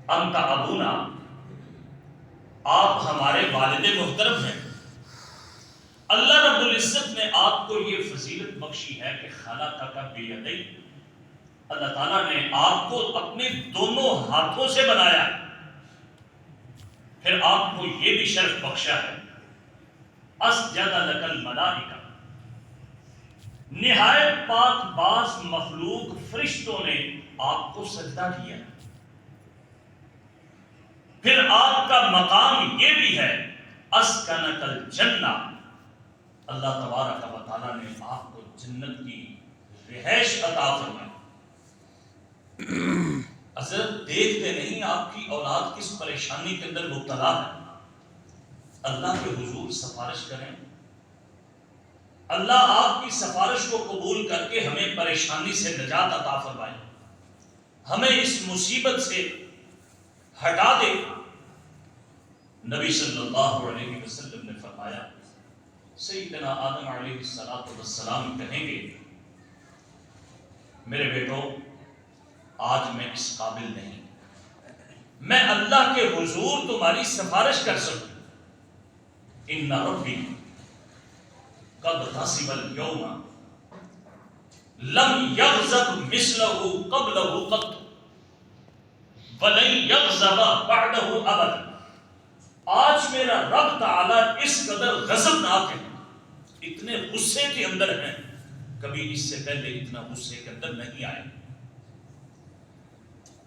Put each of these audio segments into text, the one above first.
انت ابونا، آپ ہمارے والد محترم ہیں۔ اللہ رب العزت نے آپ کو یہ فضیلت بخشی ہے کہ خلقک بیدیہ، اللہ تعالیٰ نے آپ کو اپنے دونوں ہاتھوں سے بنایا، پھر آپ کو یہ بھی شرف بخشا ہے اسجد لک الملائکہ، نہایت پاک باز مخلوق فرشتوں نے آپ کو سجدہ کیا۔ پھر آپ کا مقام یہ بھی ہے اسکنک الجنہ، اللہ تبارک و تعالیٰ نے آپ کو جنت کی رہائش عطا فرمائی۔ حضرت دیکھتے نہیں آپ کی اولاد کس پریشانی کے اندر مبتلا ہے، اللہ کے حضور سفارش کریں، اللہ آپ کی سفارش کو قبول کر کے ہمیں پریشانی سے نجات عطا فرمائے، ہمیں اس مصیبت سے ہٹا دے۔ نبی صلی اللہ علیہ وسلم نے فرمایا، سیدنا آدم علیہ السلام کہیں گے، میرے بیٹو آج میں اس قابل نہیں، میں اللہ کے حضور تمہاری سفارش کر سکوں۔ ان ربی قد غضب اليوم لم یغضب مثلہ قبلہ قط ولن یغضب بعدہ ابدا، آج میرا رب تعالیٰ اس قدر غضبناک ہے، اتنے غصے کے اندر ہیں، کبھی اس سے پہلے اتنا غصے کے اندر نہیں آئے،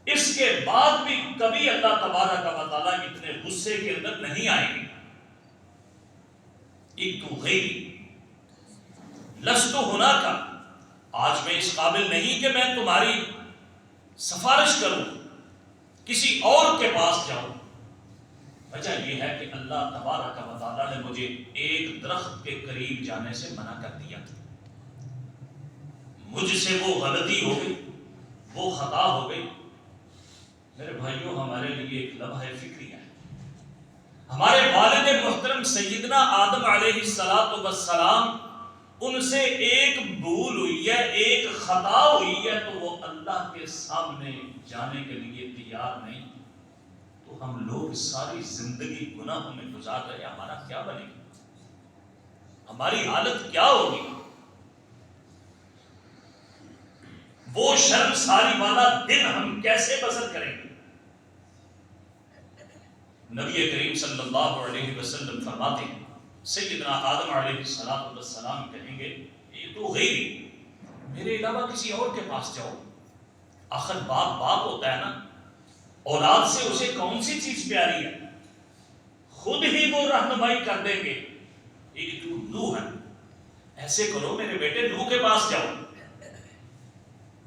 اس کے بعد بھی کبھی اللہ تبارک و تعالیٰ اتنے غصے کے اندر نہیں آئیں گے۔ ایک تو غیری لست ہناک، آج میں اس قابل نہیں کہ میں تمہاری سفارش کروں، کسی اور کے پاس جاؤں۔ وجہ یہ ہے کہ اللہ تبارک و تعالیٰ نے مجھے ایک درخت کے قریب جانے سے منع کر دیا تھا، مجھ سے وہ غلطی ہو گئی، وہ خطا ہو گئی۔ میرے بھائیوں، ہمارے لیے ایک لمحہ فکری ہے، ہمارے والد محترم سیدنا آدم علیہ السلام، ان سے ایک بھول ہوئی ہے، ایک خطا ہوئی ہے، تو وہ اللہ کے سامنے جانے کے لیے تیار نہیں، تو ہم لوگ ساری زندگی گناہوں میں گزار رہے، ہمارا کیا بنے گا، ہماری حالت کیا ہوگی؟ وہ شرمساری والا دن ہم کیسے بسر کریں گے؟ نبی کریم صلی اللہ علیہ وسلم فرماتے ہیں، سیدنا آدم علیہ السلام کہیں گے، یہ تو غیری، میرے علاوہ کسی اور کے پاس جاؤ۔ آخر باپ ہوتا ہے نا، اولاد سے اسے کون سی چیز پیاری ہے، خود ہی وہ رہنمائی کر دیں گے، یہ تو نوح ہے، ایسے کرو میرے بیٹے نوح کے پاس جاؤ۔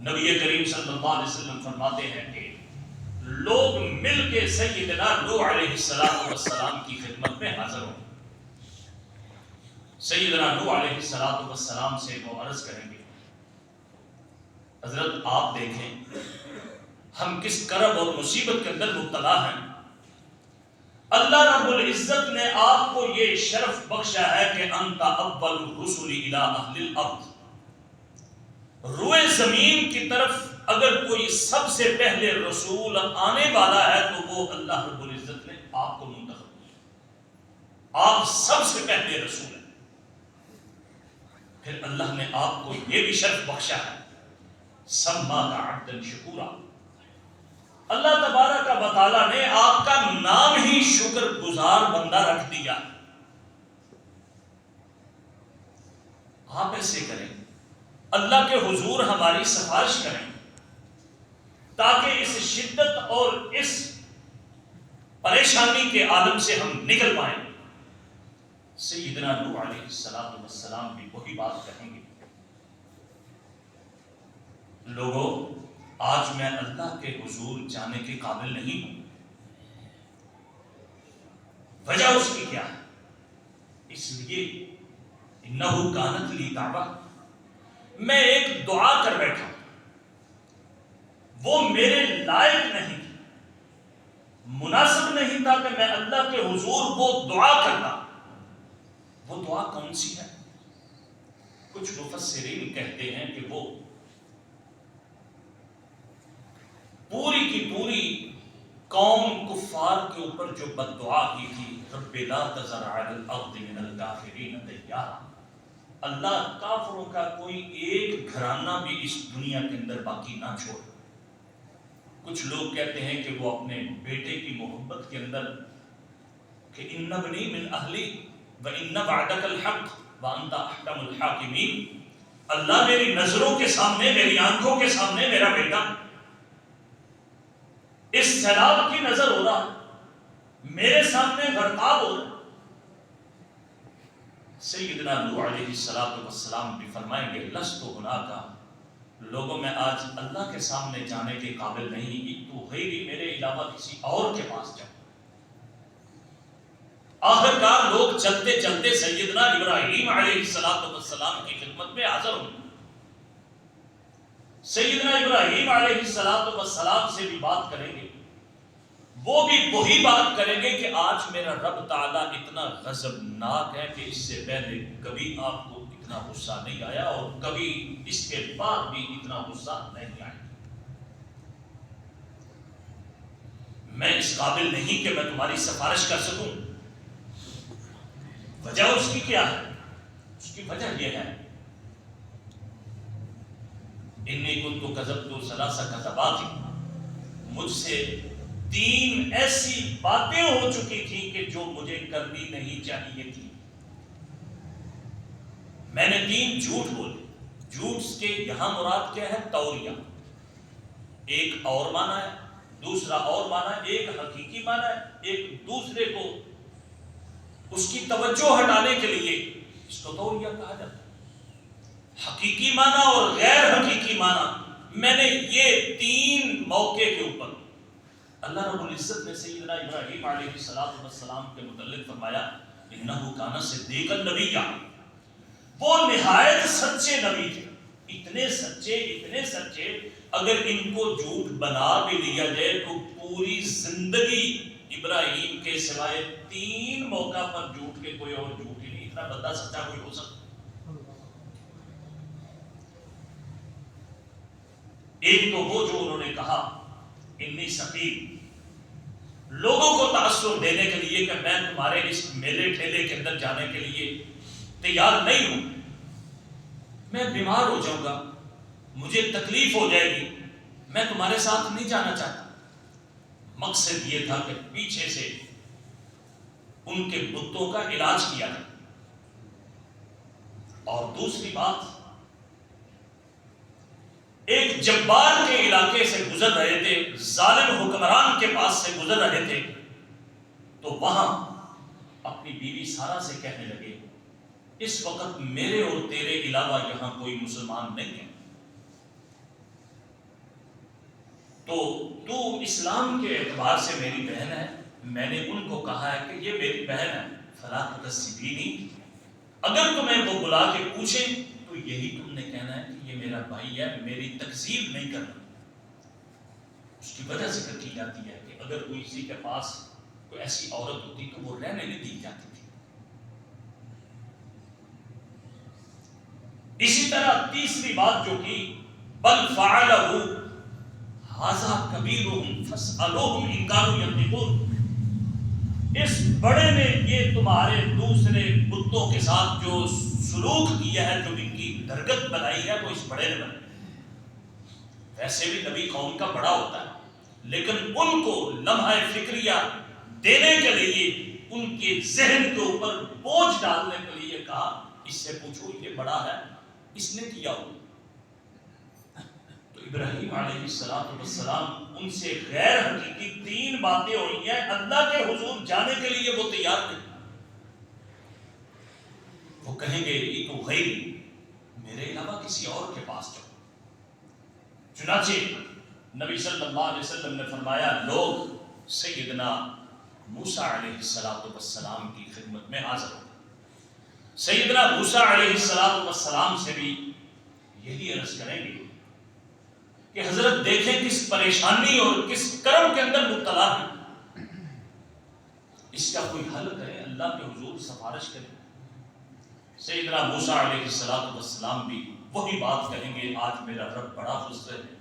نبی کریم صلی اللہ علیہ وسلم فرماتے ہیں کہ لوگ مل کے سیدنا نوح علیہ السلام کی خدمت میں حاضر ہوں، سیدنا نوح علیہ السلام سے وہ عرض کریں گے، حضرت آپ دیکھیں ہم کس کرب اور مصیبت کے اندر مبتلا ہیں، اللہ رب العزت نے آپ کو یہ شرف بخشا ہے کہ انت اول الرسل الی اہل الارض، روئے زمین کی طرف اگر کوئی سب سے پہلے رسول آنے والا ہے تو وہ اللہ رب العزت نے آپ کو منتخب کیا، آپ سب سے پہلے رسول ہیں۔ پھر اللہ نے آپ کو یہ بھی شرف بخشا ہے، سماک عبدا شکورا، اللہ تبارک و تعالیٰ نے آپ کا نام ہی شکر گزار بندہ رکھ دیا۔ آپ ایسے کریں، اللہ کے حضور ہماری سفارش کریں تاکہ اس شدت اور اس پریشانی کے عالم سے ہم نکل پائیں۔ سیدنا نوح علیہ السلام بھی وہی بات کہیں گے، لوگوں آج میں اللہ کے حضور جانے کے قابل نہیں ہوں، وجہ اس کی کیا ہے؟ اس لیے انہو کانت لی دعویٰ، میں ایک دعا کر بیٹھا، وہ میرے لائق نہیں تھی، مناسب نہیں تھا کہ میں اللہ کے حضور وہ دعا کرتا۔ وہ دعا کون سی ہے؟ کچھ مفسرین کہتے ہیں کہ وہ پوری کی پوری قوم کفار کے اوپر جو بد دعا کی تھی، رب لا تذر علی الارض من الکافرین دیارا، اللہ کافروں کا کوئی ایک گھرانہ بھی اس دنیا کے اندر باقی نہ چھوڑ۔ کچھ لوگ کہتے ہیں کہ وہ اپنے بیٹے کی محبت کے اندر کہ ان ابنی من اہلی وان وعدک الحق وانت احکم الحاکمین، اللہ میری نظروں کے سامنے، میری آنکھوں کے سامنے میرا بیٹا اس سیلاب کی نظر ہو رہا، میرے سامنے غرقاب ہو رہا۔ سیدنا نوح علیہ السلام بھی فرمائیں گے لست ہناکا، لوگوں میں آج اللہ کے سامنے جانے کے قابل نہیں، تو غیری میرے علاوہ کسی اور کے پاس جاؤ۔ آخرکار لوگ چلتے چلتے سیدنا ابراہیم علیہ السلام کی خدمت میں حاضر ہوں، سیدنا ابراہیم علیہ السلام سے بھی بات کریں گے، وہ بھی وہی بات کریں گے کہ آج میرا رب تعالیٰ اتنا غضبناک ہے کہ اس سے پہلے کبھی آپ کو اتنا غصہ نہیں آیا اور کبھی اس کے بعد بھی اتنا غصہ نہیں آیا۔ میں اس قابل نہیں کہ میں تمہاری سفارش کر سکوں۔ وجہ اس کی کیا ہے؟ اس کی وجہ یہ ہے انی کنت کذبت ثلاث کذبات، مجھ سے 3 ایسی باتیں ہو چکی تھی کہ جو مجھے کرنی نہیں چاہیے تھی۔ میں نے 3 جھوٹ بولے۔ جھوٹ کے یہاں مراد کیا ہے؟ توریہ، ایک اور معنی ہے، دوسرا اور معنی ہے، ایک حقیقی معنی ہے، ایک دوسرے کو اس کی توجہ ہٹانے کے لیے اس کو توریہ کہا جاتا ہے۔ حقیقی معنی اور غیر حقیقی معنی، میں نے یہ 3 موقع کے اوپر اللہ رب العزت نے سیدنا ابراہیم علیہ السلام کے متعلق فرمایا انہ کان صدیقا نبیا، وہ نہایت سچے نبی تھے، اتنے سچے اگر ان کو جھوٹ بنا بھی لیا جائے تو پوری زندگی ابراہیم کے سوائے 3 موقع پر جھوٹ کے کوئی اور جھوٹ ہی نہیں، اتنا بندہ سچا کوئی ہو سکتا۔ ایک تو وہ جو انہوں نے کہا انی سقیم، لوگوں کو تاثر دینے کے لیے کہ میں تمہارے اس میلے ٹھیلے کے اندر جانے کے لیے تیار نہیں ہوں، میں بیمار ہو جاؤں گا، مجھے تکلیف ہو جائے گی، میں تمہارے ساتھ نہیں جانا چاہتا۔ مقصد یہ تھا کہ پیچھے سے ان کے بتوں کا علاج کیا جائے۔ اور دوسری بات، ایک جبار کے علاقے سے گزر رہے تھے، ظالم حکمران کے پاس سے گزر رہے تھے، تو وہاں اپنی بیوی سارا سے کہنے لگے اس وقت میرے اور تیرے علاوہ یہاں کوئی مسلمان نہیں ہے، تو اسلام کے اعتبار سے میری بہن ہے، میں نے ان کو کہا ہے کہ یہ میری بہن ہے، فلا تکذبینی، اگر تمہیں وہ بلا کے پوچھیں تو یہی تم نے کہنا ہے کہ یہ میرا بھائی ہے، میری تکذیب نہیں کرنا۔ اس کی وجہ ذکر کی جاتی ہے کہ اگر کوئی کسی کے پاس کوئی ایسی عورت ہوتی تو وہ رہنے نہیں دی جاتی تھی۔ اسی طرح تیسری بات جو کی بل فعلہ ھذا کبیرہم فاسألوہم ان کانوا ینطقون، اس بڑے نے یہ تمہارے دوسرے بتوں کے ساتھ جو سلوک کیا ہے، جو ان کی درگت بنائی ہے، وہ اس بڑے نے بنائی۔ ویسے بھی نبی قوم کا بڑا ہوتا ہے، لیکن ان کو لمحہ فکریہ دینے کے لیے، ان کے ذہن کے اوپر بوجھ ڈالنے کے لیے کہا اس سے پوچھو یہ بڑا ہے، اس نے کیا ہو۔ تو ابراہیم علیہ السلام ان سے غیر حقیقی 3 باتیں ہوئی ہیں، اللہ کے حضور جانے کے لیے وہ تیار نہیں۔ وہ کہیں گے یہ تو غیری، میرے علاوہ کسی اور کے پاس جاؤ۔ چنانچہ نبی صلی اللہ علیہ وسلم نے فرمایا لوگ سیدنا موسیٰ علیہ السلام کی خدمت میں حاضر ہو۔ سیدنا موسیٰ علیہ السلام سے بھی یہی عرض کریں گے کہ حضرت دیکھیں کس پریشانی اور کس کرم کے اندر مبتلا ہے، اس کا کوئی حل کریں، اللہ کے حضور سفارش کریں۔ سیدنا موسیٰ علیہ السلام بھی وہی بات کہیں گے آج میرا رب بڑا غصے ہے،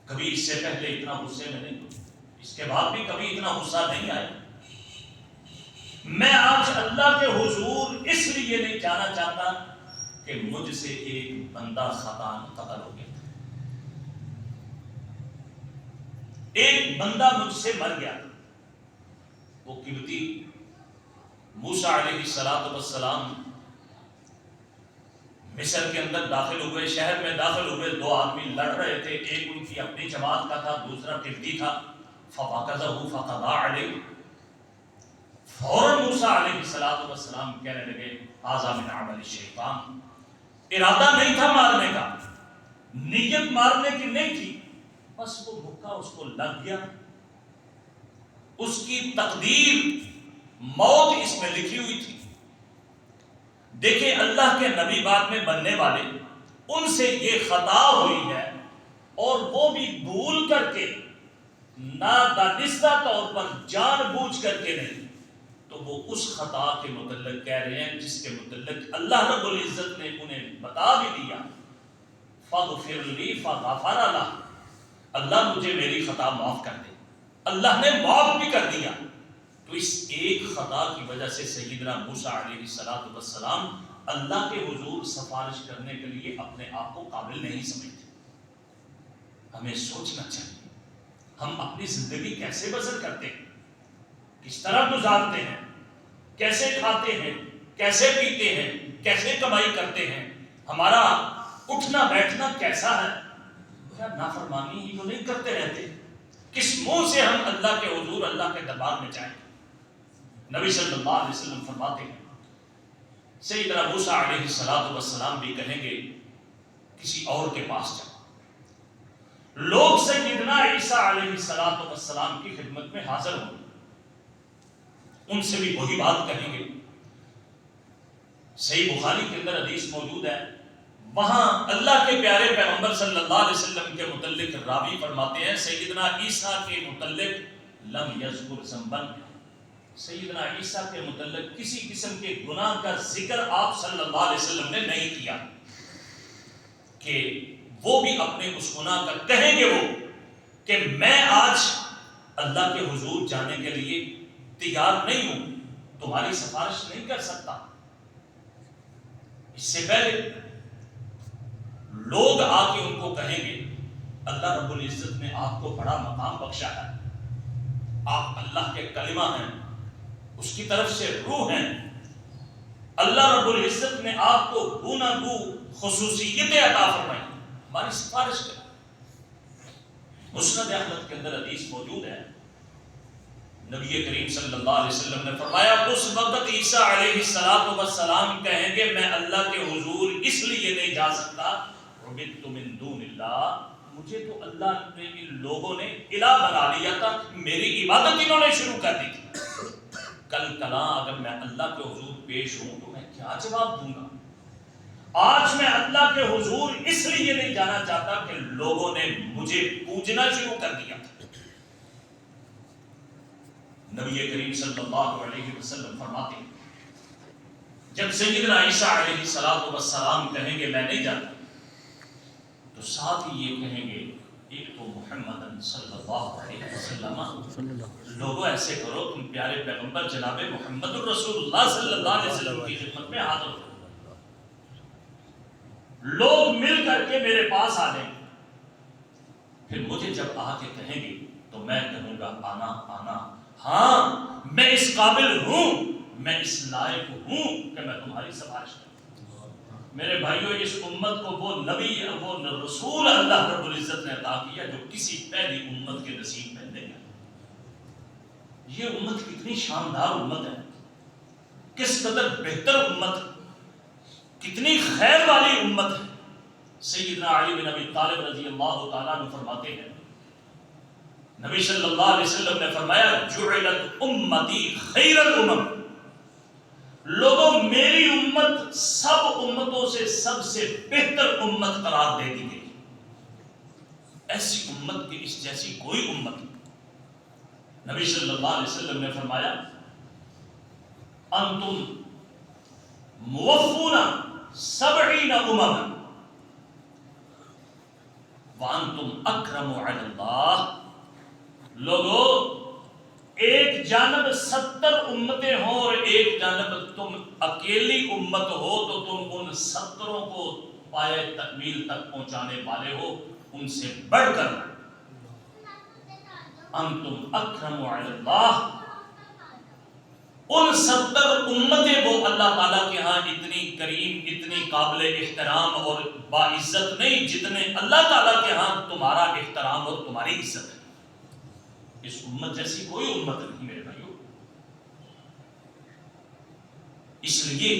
کبھی اس سے پہلے اتنا غصے میں نہیں، اس کے بعد بھی کبھی اتنا غصہ نہیں آیا. میں آج اللہ کے حضور اس لیے نہیں جانا چاہتا کہ مجھ سے ایک بندہ خطا قتل ہو گیا، ایک بندہ مجھ سے مر گیا. وہ قبطی موسیٰ علیہ السلام مصر کے اندر داخل ہوئے، شہر میں داخل ہوئے. 2 آدمی لڑ رہے تھے، ایک ان کی اپنی جماعت کا تھا، دوسرا قبطی تھا. فَوَقَذَهُ فَقَضَى عَلَيْهِ. فوراً موسیٰ علیہ السلام کہنے لگے هَذَا مِنْ عَمَلِ الشَّيْطَانِ. ارادہ نہیں تھا مارنے کا، نیت مارنے کی نہیں تھی، بس وہ بھوکا اس کو لگ گیا. اس کی تقدیر موت اس میں لکھی ہوئی تھی. دیکھیں اللہ کے نبی بعد میں بننے والے، ان سے یہ خطا ہوئی ہے اور وہ بھی بھول کر کے، نادانستہ طور پر، جان بوجھ کر کے نہیں، تو وہ اس خطا کے متعلق کہہ رہے ہیں جس کے متعلق اللہ رب العزت نے انہیں بتا بھی دیا. فَاغْفِرْ لِي فَغَفَرَ لَهُ. اللہ مجھے میری خطا معاف کر دے. اللہ نے معاف بھی کر دیا. تو اس ایک خطا کی وجہ سے سیدنا موسیٰ علیہ السلام اللہ کے حضور سفارش کرنے کے لیے اپنے آپ کو قابل نہیں سمجھتے. ہمیں سوچنا چاہیے ہم اپنی زندگی کیسے بسر کرتے ہیں، کس طرح گزارتے ہیں، کیسے کھاتے ہیں، کیسے پیتے ہیں، کیسے کمائی کرتے ہیں، ہمارا اٹھنا بیٹھنا کیسا ہے. کیا نافرمانی ہی تو نہیں کرتے رہتے؟ کس منہ سے ہم اللہ کے حضور، اللہ کے دربار میں جائیں؟ نبی صلی اللہ علیہ وسلم فرماتے ہیں سیدنا موسیٰ علیہ السلام بھی کہیں گے کسی اور کے پاس جاؤ. لوگ سیدنا عیسیٰ علیہ السلام کی خدمت میں حاضر ہوں گے، ان سے بھی وہی بات کہیں گے. صحیح بخاری کے اندر حدیث موجود ہے، وہاں اللہ کے پیارے پیغمبر صلی اللہ علیہ وسلم کے متعلق راوی فرماتے ہیں سیدنا عیسیٰ کے متعلق لم یذکر ذنبا. سیدنا عیسیٰ کے متعلق کسی قسم کے گناہ کا ذکر آپ صلی اللہ علیہ وسلم نے نہیں کیا کہ وہ بھی اپنے اس گناہ کا کہیں گے وہ کہ میں آج اللہ کے حضور جانے کے لیے تیار نہیں ہوں، تمہاری سفارش نہیں کر سکتا. اس سے پہلے لوگ آ کے ان کو کہیں گے اللہ رب العزت نے آپ کو بڑا مقام بخشا ہے، آپ اللہ کے کلمہ ہیں، اس کی طرف سے روح ہیں، اللہ رب العزت نے آپ کو بو نہ بو خصوصیتیں عطا فرمائی، ہماری سفارش کریں. مسند احمد کے اندر حدیث موجود ہے، نبی کریم صلی اللہ علیہ وسلم نے فرمایا اس وقت عیسیٰ علیہ السلام کہیں گے میں اللہ کے حضور اس لیے نہیں جا سکتا، عبدت من دون اللہ، مجھے تو اللہ نے ان لوگوں نے الہ بنا لیا تھا، میری عبادت انہوں نے شروع کر دی تھی. کل کلاں اگر میں اللہ کے حضور پیش ہوں تو میں کیا جواب دوں گا؟ آج میں اللہ کے حضور اس لیے نہیں جانا چاہتا کہ لوگوں نے مجھے پوجنا شروع کر دیا. نبی کریم صلی اللہ علیہ وسلم فرماتے ہیں جب سیدنا عیسیٰ علیہ السلام کہیں گے میں نہیں جاتا، تو ساتھ ہی یہ کہیں گے ایک تو محمد صلی اللہ علیہ وسلم، لوگوں ایسے کرو تم پیارے پیغمبر جناب محمد الرسول اللہ صلی اللہ علیہ وسلم کی خدمت میں حاضر ہو. لوگ مل کر کے میرے پاس آ جائیں گے، پھر مجھے جب آ کے کہیں گے تو میں کہوں گا آنا آنا، ہاں میں اس قابل ہوں، میں اس لائق ہوں کہ میں تمہاری سفارش کروں. میرے بھائیوں اس امت کو وہ نبی وہ رسول اللہ رب العزت نے عطا کیا جو کسی پہلی امت کے نصیب میں نہیں ہے. یہ امت کتنی شاندار امت ہے، کس قدر بہتر امت ہے، کتنی خیر والی امت ہے. سیدنا علی بن ابی طالب رضی اللہ تعالیٰ عنہ فرماتے ہیں نبی صلی اللہ علیہ وسلم نے فرمایا جعلت امتی خیر الامم، لوگوں میری امت سب امتوں سے سب سے بہتر امت قرار دے دی گئی. ایسی امت کی اس جیسی کوئی امت. نبی صلی اللہ علیہ وسلم نے فرمایا انتم موفون 70 امما وانتم اکرم علی اللہ. لوگوں ایک جانب 70 امتیں ہوں اور ایک جانب تم اکیلی امت ہو تو تم ان 70 کو پائے تکمیل تک پہنچانے والے ہو، ان سے بڑھ کر انتم اکرم علی اللہ، ان 70 امتیں وہ اللہ تعالیٰ کے ہاں اتنی کریم، اتنی قابل احترام اور باعزت نہیں جتنے اللہ تعالیٰ کے ہاں تمہارا احترام اور تمہاری عزت ہے۔ اس امت جیسی کوئی امت نہیں میرے بھائیو۔ اس لیے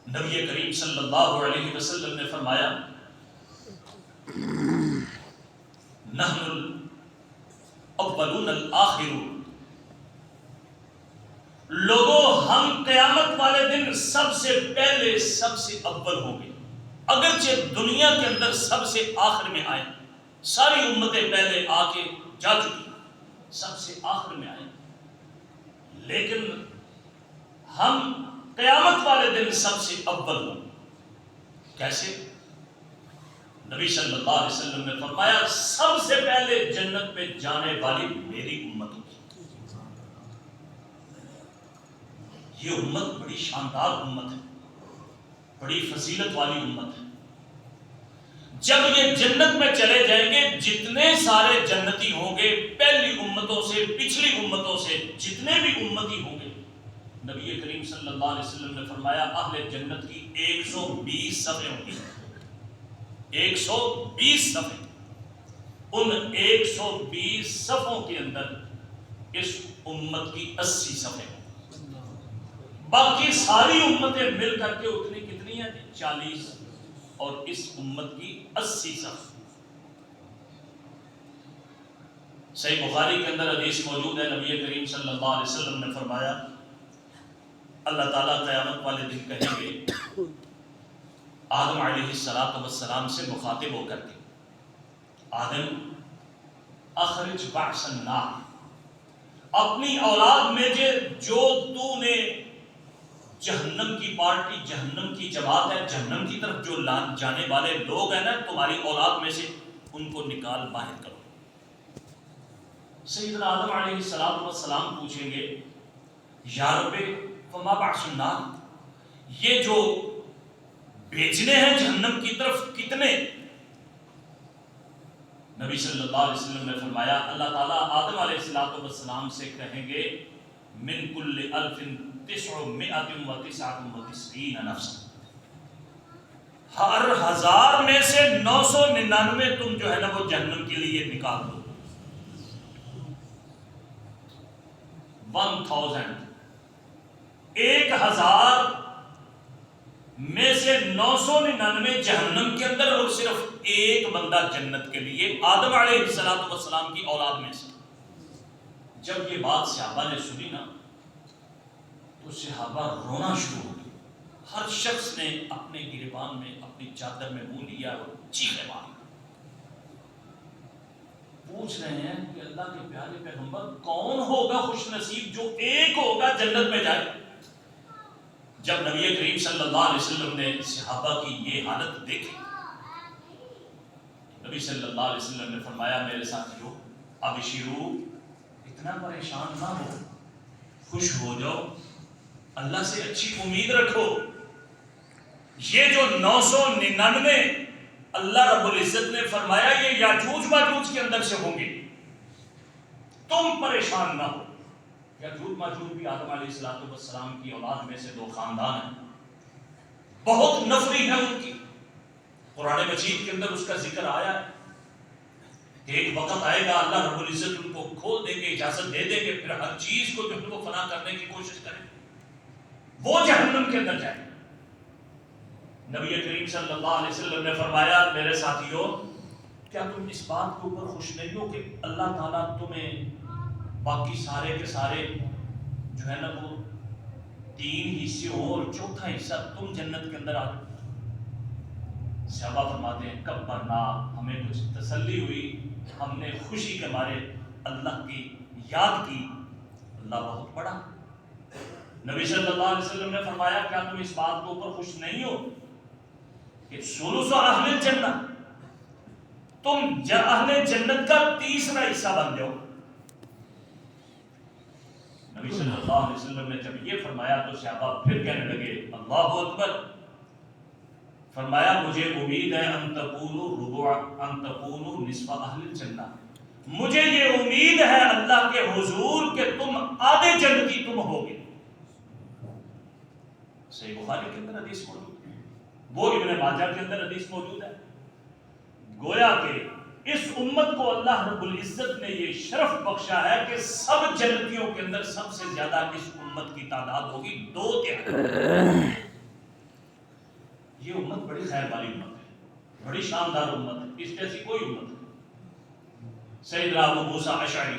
نبی کریم صلی اللہ علیہ وسلم نے فرمایا نحن الاولون الآخرون، لوگوں ہم قیامت والے دن سب سے پہلے سب سے اول ہوں گے، اگرچہ دنیا کے اندر سب سے آخر میں آئے، ساری امتیں پہلے آ کے جا چکی، سب سے آخر میں آئے، لیکن ہم قیامت والے دن سب سے اول ہوں۔ کیسے؟ نبی صلی اللہ علیہ وسلم نے فرمایا سب سے پہلے جنت میں جانے والی میری امت ہوگی۔ یہ امت بڑی شاندار امت ہے، بڑی فضیلت والی امت ہے۔ جب یہ جنت میں چلے جائیں گے، جتنے سارے جنتی ہوں گے، پہلی امتوں سے پچھلی امتوں سے جتنے بھی امتی ہوں گے، نبی کریم صلی اللہ علیہ وسلم نے فرمایا اہل جنت کی 120 صفیں ہوں گی، 120 صفیں۔ ان 120 صفوں کے اندر اس امت کی 80 صفیں ہوں، باقی ساری امتیں مل کر کے اتنی کتنی ہیں؟ 40، اور اس امت کی 80 صف۔ صحیح بخاری کے اندر حدیث موجود ہے، نبی کریم صلی اللہ علیہ وسلم نے فرمایا اللہ تعالیٰ قیامت والے دن کہیں گے آدم علیہ السلام سے مخاطب ہو کر کے، آدم اخرج بعث النار، اپنی اولاد میں جو تو نے جہنم کی پارٹی، جہنم کی جماعت ہے، جہنم کی طرف جو جانے والے لوگ ہیں نا تمہاری اولاد میں سے، ان کو نکال باہر کرو۔ سیدنا آدم علیہ السلام پوچھیں گے یا رب فما بعث النار، یہ جو بیچنے ہیں جہنم کی طرف کتنے؟ نبی صلی اللہ علیہ وسلم نے فرمایا اللہ تعالیٰ آدم علیہ السلام سے کہیں گے من کل 1999 نفس، ہر 1000 میں سے 999 تم جو ہے نا وہ جہنم کے لیے نکال دو۔ 1000 میں سے 999 جہنم کے اندر، اور صرف ایک بندہ جنت کے لیے، آدم علیہ السلام کی اولاد میں سے۔ جب یہ بات صحابہ نے سنی نا تو صحابہ رونا شروع ہو گئے، ہر شخص نے اپنے گریبان میں، اپنی چادر میں منہ لیا اور چیخیں ماری، پوچھ رہے ہیں کہ اللہ کے پیارے پیغمبر کون ہوگا خوش نصیب جو ایک ہوگا جنت میں جائے۔ جب نبی کریم صلی اللہ علیہ وسلم نے صحابہ کی یہ حالت دیکھی، نبی صلی اللہ علیہ وسلم نے فرمایا میرے ساتھیو ابشروا، اتنا پریشان نہ ہو، خوش ہو جاؤ، اللہ سے اچھی امید رکھو۔ یہ جو 999 اللہ رب العزت نے فرمایا یہ یاجوج ماجوج کے اندر سے ہوں گے، تم پریشان نہ ہو۔ یاجوج ماجوج بھی آدم علیہ السلام کی اولاد میں سے 2 خاندان ہیں، بہت نفری ہے ان کی، قرآن مجید کے اندر اس کا ذکر آیا ہے کہ ایک وقت آئے گا اللہ رب العزت ان کو کھول دیں گے، اجازت دے دیں گے، پھر ہر چیز کو جو ہے وہ فنا کرنے کی کوشش کریں، وہ جہنم کے اندر جائیں۔ نبی کریم صلی اللہ علیہ وسلم نے فرمایا میرے ساتھیوں کیا تم اس بات کے اوپر خوش نہیں ہو کہ اللہ تعالیٰ تمہیں باقی سارے کے سارے جو ہے نا وہ 3 حصے ہوں اور چوتھا حصہ تم جنت کے اندر آ جاؤ۔ صحابہ فرماتے ہیں کبرنا، ہمیں کچھ تسلی ہوئی، ہم نے خوشی کے مارے اللہ کی یاد کی، اللہ بہت بڑا۔ نبی صلی اللہ علیہ وسلم نے فرمایا کیا تم اس بات کے اوپر خوش نہیں ہو کہ ثلث اہل الجنہ، تم اہل جنت کا تیسرا حصہ بن جاؤ. نبی صلی اللہ علیہ وسلم نے جب یہ فرمایا تو صحابہ پھر کہنے لگے اللہ اکبر. فرمایا مجھے امید ہے ان تکونوا نصف اہل الجنہ، مجھے یہ امید ہے اللہ کے حضور کہ تم آدھے جنتی تم ہوگے. صحیح بخاری کے اندر حدیث موجود ہے، وہ ابن ماجہ کے اندر حدیث موجود ہے. گویا کہ اس امت کو اللہ رب العزت نے یہ شرف بخشا ہے کہ سب جنتیوں کے اندر سب سے زیادہ اس امت کی تعداد ہوگی 2/3. یہ امت بڑی خیر والی امت ہے، بڑی شاندار امت ہے، اس جیسی کوئی امت نہیں. سیدنا ابو موسیٰ اشعری،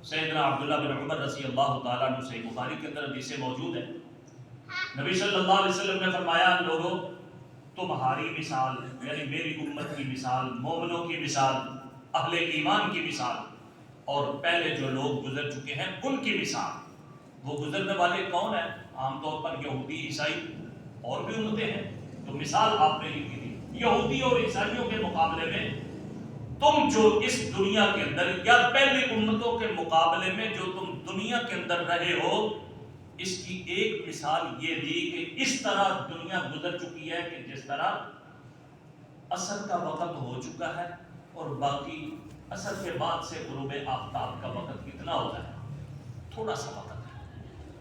سیدنا عبداللہ بن عمر رضی اللہ تعالیٰ عنہ، صحیح بخاری کے اندر حدیثیں موجود ہیں. نبی صلی اللہ علیہ وسلم نے فرمایا لوگوں تمہاری مثال یعنی میری امت کی مثال، مومنوں کی مثال، اہل ایمان کی مثال اور پہلے جو لوگ گزر چکے ہیں ان کی مثال. وہ گزرنے والے کون ہیں؟ عام طور پر یہودی، عیسائی اور بھی امتیں ہیں. تو مثال آپ نے لکھی تھی یہودی اور عیسائیوں کے مقابلے میں تم جو اس دنیا کے اندر یا پہلی امتوں کے مقابلے میں جو تم دنیا کے اندر رہے ہو، اس کی ایک مثال یہ دی کہ اس طرح دنیا گزر چکی ہے کہ جس طرح عصر کا وقت ہو چکا ہے اور باقی عصر کے بعد سے غروب آفتاب کا وقت کتنا ہوتا ہے؟ تھوڑا سا وقت ہے.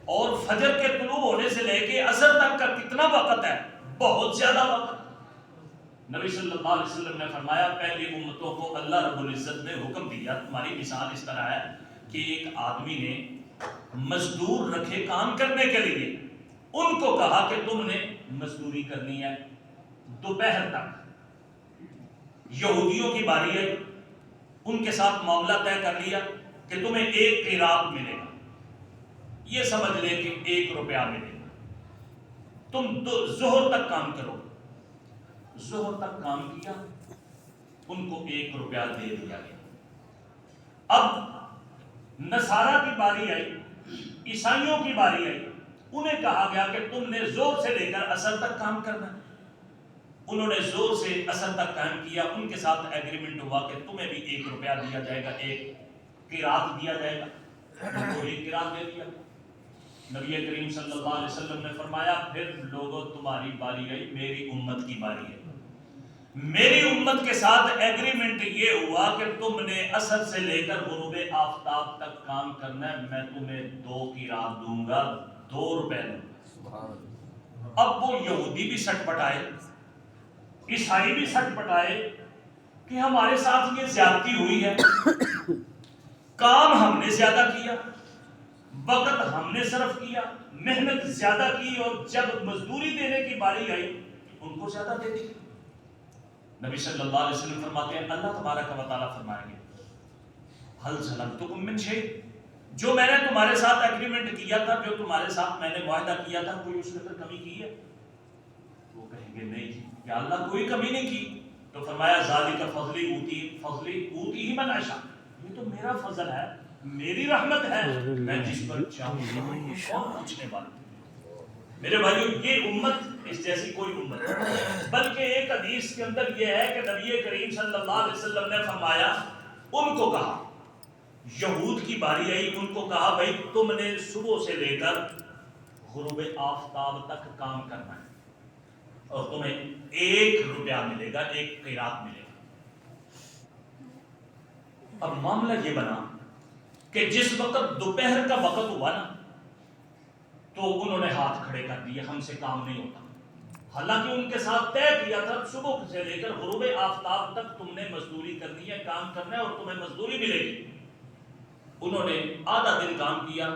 اور فجر کے طلوع ہونے سے لے کے عصر تک کا کتنا وقت ہے؟ بہت زیادہ وقت. نبی صلی اللہ علیہ وسلم نے فرمایا پہلی امتوں کو اللہ رب العزت نے حکم دیا تمہاری مثال اس طرح ہے کہ ایک آدمی نے مزدور رکھے کام کرنے کے لیے، ان کو کہا کہ تم نے مزدوری کرنی ہے دوپہر تک. یہودیوں کی باری ہے، ان کے ساتھ معاملہ طے کر لیا کہ تمہیں 1 قیراط ملے گا، یہ سمجھ لے کہ 1 روپیہ ملے گا. تم ظہر تک کام کرو. ظہر تک کام کیا، ان کو 1 روپیہ دے دیا گیا. اب نصارہ کی باری آئی، عیسائیوں کی باری آئی، انہیں کہا گیا کہ تم نے زور سے لے کر عصر تک کام کرنا. انہوں نے زور سے عصر تک کام کیا. ان کے ساتھ ایگریمنٹ ہوا کہ تمہیں بھی 1 روپیہ دیا جائے گا، 1 قیراط دیا جائے گا. ان کو 1 قیراط دے دیا. نبی کریم صلی اللہ علیہ وسلم نے فرمایا پھر لوگوں تمہاری باری آئی، میری امت کی باری ہے. میری امت کے ساتھ ایگریمنٹ یہ ہوا کہ تم نے عصر سے لے کر غروب آفتاب تک کام کرنا ہے، میں تمہیں 2 قیراط دوں گا، 2 روپے دوں گا. اب وہ یہودی بھی سٹ پٹائے، عیسائی بھی سٹ پٹائے کہ ہمارے ساتھ یہ زیادتی ہوئی ہے، کام ہم نے زیادہ کیا، وقت ہم نے صرف کیا، محنت زیادہ کی، اور جب مزدوری دینے کی باری آئی ان کو زیادہ دے دی. نبی صلی اللہ علیہ وسلم فرماتے ہیں اللہ تبارک و تعالیٰ فرمائیں گے حل ظلمتکم من شیء، جو میں نے تمہارے ساتھ ایگریمنٹ کیا تھا، جو تمہارے ساتھ میں نے معاہدہ کیا تھا، کوئی اس کے اندر کمی کی ہے؟ وہ کہیں گے نہیں جی، یا اللہ کوئی کمی نہیں کی. تو فرمایا ذالک فضلی اوتی من اشاء، یہ تو میرا فضل ہے، میری رحمت ہے، میں جس پر چاہوں کون پوچھنے والا. میرے بھائیو یہ امت اس جیسی کوئی امت نہیں، بلکہ ایک حدیث کے اندر یہ ہے کہ نبی کریم صلی اللہ علیہ وسلم نے فرمایا ان کو کہا، یہود کی باری آئی، ان کو کہا بھائی تم نے صبح سے لے کر غروب آفتاب تک کام کرنا ہے اور تمہیں 1 روپیہ ملے گا، 1 قیراط ملے گا. اب معاملہ یہ بنا کہ جس وقت دوپہر کا وقت ہوا نا تو انہوں نے ہاتھ کھڑے کر دیے، ہم سے کام نہیں ہوتا. حالانکہ ان کے ساتھ طے کیا تھا صبح سے لے کر غروب آفتاب تک تم نے مزدوری کرنی ہے، کام کرنا ہے اور تمہیں مزدوری ملے گی. انہوں نے آدھا دن کام کیا،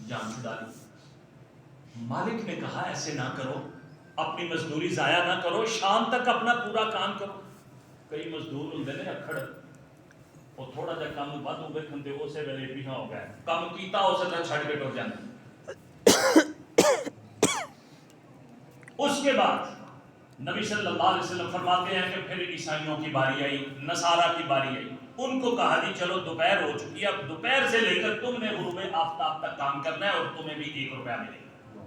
جان چھڑا لی. مالک نے کہا ایسے نہ کرو، اپنی مزدوری ضائع نہ کرو، شام تک اپنا پورا کام کرو. کئی مزدور ہوندے نے اکھڑ وہ تھوڑا جا کام بعد ہو گئے کھندے وہ سے ویلے بھی ہو گئے کام کیتا ہو سکتا چھڑ کے ٹر جاندے. اس کے بعد نبی صلی اللہ علیہ وسلم فرماتے ہیں کہ پھر عیسائیوں کی باری آئی، نصارہ کی باری آئی. ان کو کہا جی چلو دوپہر ہو چکی ہے، اب دوپہر سے لے کر تم نے غروب آفتاب تک کام کرنا ہے اور تمہیں بھی 1 روپیہ ملے گا.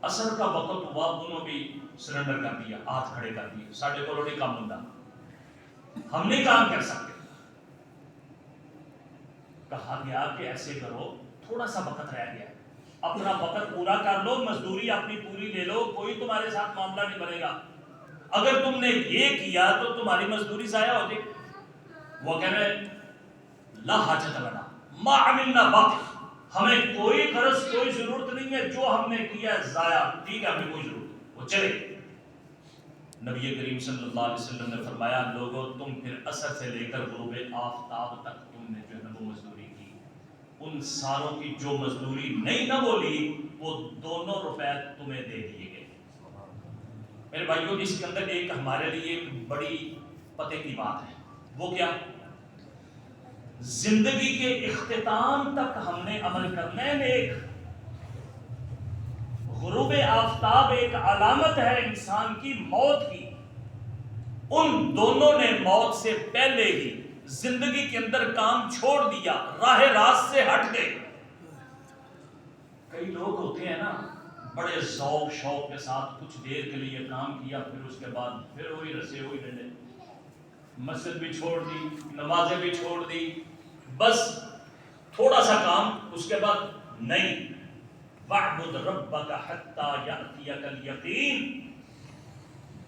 عصر کا وقت ہوا، انہوں بھی سرنڈر کر دیا، ہاتھ کھڑے کر دیے، ساڈے کو نہیں کام ہوندا. ہم نہیں کام کر سکتے. کہا گیا کہ ایسے کرو، تھوڑا سا وقت رہ گیا، اپنا وقت پورا کر لو، مزدوری اپنی پوری لے لو، کوئی تمہارے ساتھ معاملہ نہیں بنے گا. اگر تم نے یہ کیا تو تمہاری مزدوری ضائع ہو جائے. وہ کہہ رہے لا حاجت لنا ما عملنا باقی، ہمیں کوئی غرض کوئی ضرورت نہیں ہے، جو ہم نے کیا ہے ضائع، ٹھیک ہے ہمیں کوئی ضرورت نہیں. وہ چلے. نبی کریم صلی اللہ علیہ وسلم نے فرمایا لوگوں تم پھر عصر سے لے کر غروب آفتاب تک تم نے جو ہے نا وہ مزدوری کی، ان ساروں کی جو مزدوری نہیں نہ بولی وہ دونوں روپے تمہیں دے دیے گئے. میرے بھائیوں اس کے اندر ایک ہمارے لیے ایک بڑی پتے کی بات ہے. وہ کیا؟ زندگی کے اختتام تک ہم نے عمل کرنا ہے. ایک غروب آفتاب ایک علامت ہے انسان کی موت کی. ان دونوں نے موت سے پہلے ہی زندگی کے اندر کام چھوڑ دیا، راہ راست سے ہٹ گئے. کئی لوگ ہوتے ہیں نا بڑے ذوق شوق کے ساتھ کچھ دیر کے لیے کام کیا، پھر اس کے بعد پھر وہی رسے وہی ڈنڈے، مسجد بھی چھوڑ دی، نمازیں بھی چھوڑ دی، بس تھوڑا سا کام، اس کے بعد نہیں. وَاعْبُدْ رَبَّكَ حَتَّى يَأْتِيَكَ الْيَقِينُ.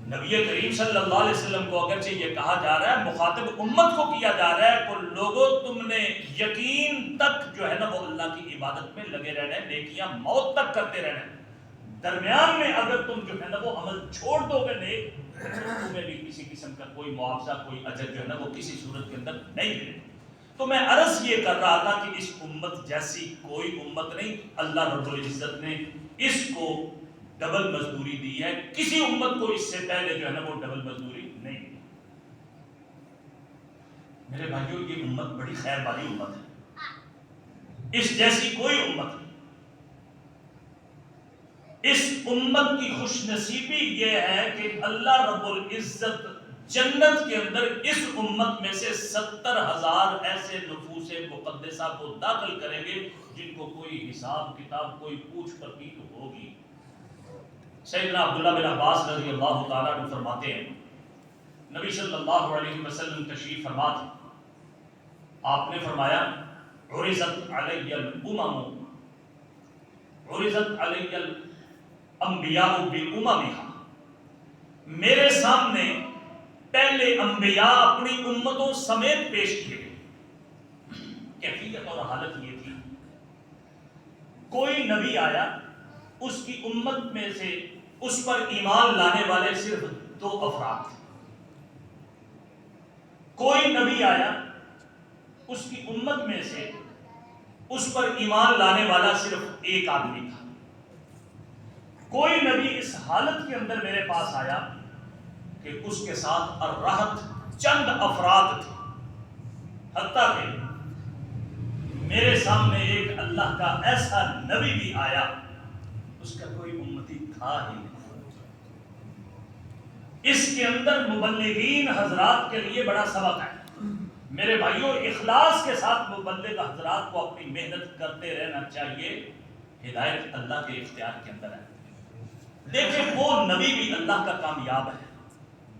نبی کریم صلی اللہ علیہ وسلم کو اگرچہ یہ کہا جا رہا ہے، مخاطب امت کو کیا جا رہا ہے کہ لوگوں تم نے یقین تک جو ہے نا وہ اللہ کی عبادت میں لگے رہنا ہے، نیکیاں موت تک کرتے رہنا ہے. درمیان میں اگر تم جو ہے نا وہ عمل چھوڑ دو گے نیک، تمہیں بھی کسی قسم کا کوئی معاوضہ کوئی اجر جو ہے نا وہ کسی صورت کے اندر نہیں ملے. تو میں عرض یہ کر رہا تھا کہ اس امت جیسی کوئی امت نہیں، اللہ رب العزت نے اس کو ڈبل مزدوری دی ہے. کسی امت کو اس سے پہلے جو ہے نا وہ ڈبل مزدوری نہیں دی. میرے بھائیوں یہ امت بڑی خیر والی امت ہے، اس جیسی کوئی امت نہیں. اس امت کی خوش نصیبی یہ ہے کہ اللہ رب العزت جنت کے اندر اس امت میں سے 70,000 ایسے نفوس مقدسہ کو داخل کریں گے جن کو کوئی حساب کتاب کوئی پوچھ پرچھ ہوگی. سیدنا عبداللہ بن عباس رضی اللہ تعالیٰ عنہ فرماتے ہیں نبی صلی اللہ علیہ وسلم تشریف فرما تھے، آپ نے فرمایا عرضت علی الامم عرضت علی الانبیاء باممها، میرے سامنے پہلے انبیاء اپنی امتوں سمیت پیش کیے گئے. کیفیت اور حالت یہ تھی، کوئی نبی آیا، اس کی امت میں سے اس پر ایمان لانے والے صرف 2 افراد تھے. کوئی نبی آیا، اس کی امت میں سے اس پر ایمان لانے والا صرف 1 آدمی تھا. کوئی نبی اس حالت کے اندر میرے پاس آیا کہ اس کے ساتھ الرہط چند افراد تھے، حتیٰ کہ میرے سامنے ایک اللہ کا ایسا نبی بھی آیا، اس کا کوئی امتی تھا ہی نہیں. اس کے اندر مبلغین حضرات کے لیے بڑا سبق ہے. میرے بھائیوں اخلاص کے ساتھ مبلغ حضرات کو اپنی محنت کرتے رہنا چاہیے. ہدایت اللہ کے اختیار کے اندر ہے. دیکھیں وہ نبی بھی اللہ کا کامیاب ہے،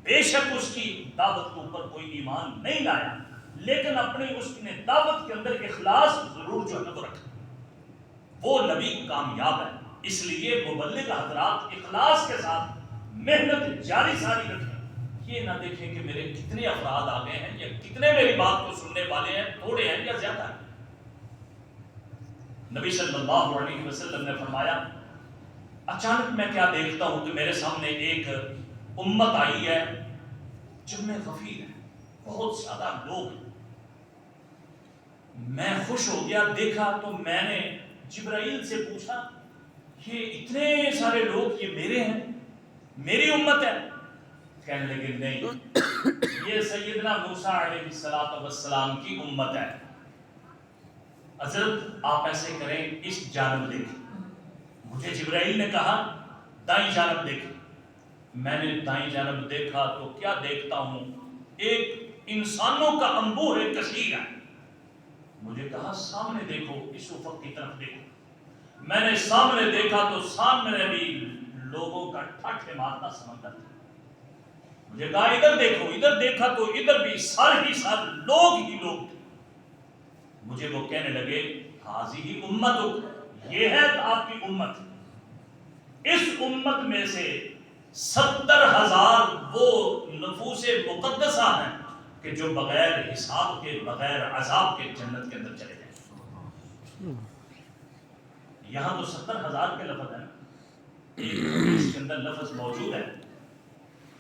بے شک اس کی دعوت کے اوپر کوئی ایمان نہیں لایا، لیکن اپنی اس نے دعوت کے اندر اخلاص ضرور جو ہے وہ رکھا. وہ نبی کامیاب ہے. اس لیے مبلغ حضرات اخلاص کے ساتھ محنت جاری ساری رکھیں. یہ نہ دیکھیں کہ میرے کتنے افراد آ گئے ہیں یا کتنے میری بات کو سننے والے ہیں، تھوڑے ہیں یا زیادہ ہیں. نبی صلی اللہ علیہ وسلم نے فرمایا اچانک میں کیا دیکھتا ہوں کہ میرے سامنے ایک امت آئی ہے جن میں غفیر ہے، بہت زیادہ لوگ ہیں. میں خوش ہو گیا، دیکھا تو میں نے جبرائیل سے پوچھا یہ اتنے سارے لوگ یہ میرے ہیں، میری امت ہے؟ کہنے لگے نہیں، یہ سیدنا موسیٰ علیہ السلام کی امت ہے. حضرت آپ ایسے کریں اس جانب دیکھیں. مجھے جبرائیل نے کہا دائیں جانب دیکھیں. میں نے دائیں جانب دیکھا تو کیا دیکھتا ہوں، ایک انسانوں کا انبوہ کثیر ہے. مجھے کہا سامنے دیکھو، اس افق کی طرف دیکھو. میں نے سامنے دیکھا تو سامنے بھی لوگوں کا ٹھٹھے مارتا سمندر تھا. مجھے کہا ادھر دیکھو، ادھر دیکھا تو ادھر بھی سر ہی سر، لوگ ہی لوگ تھے۔ مجھے وہ کہنے لگے ہاذی امتک، یہ ہے آپ کی امت، اس امت میں سے 70,000 وہ نفوس مقدسہ ہیں کہ جو بغیر حساب کے، بغیر عذاب کے جنت کے اندر چلے جائیں۔ یہاں تو 70,000 کے لفظ ہیں، ایک حدیث کے اندر لفظ موجود ہے